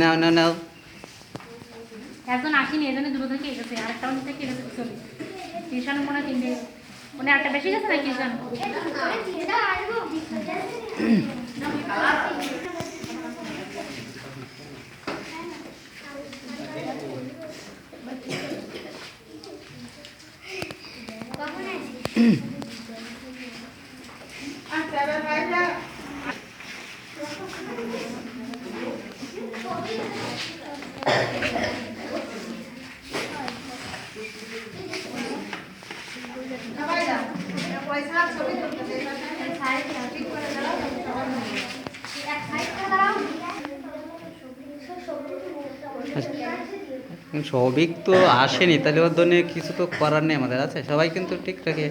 নাও নাও নাও। একজন আসেনি, এজন্য দূর থেকে এসেছে, আরেকটা থেকে এসেছে চলে। টিউশন মনে হয় 3টে, মানে একটা বেশি গেছে না টিউশন। সৌভিক তো আসেনি, তাহলে ওর জন্য কিছু তো করার নেই আমাদের, আছে সবাই কিন্তু ঠিক রাখে।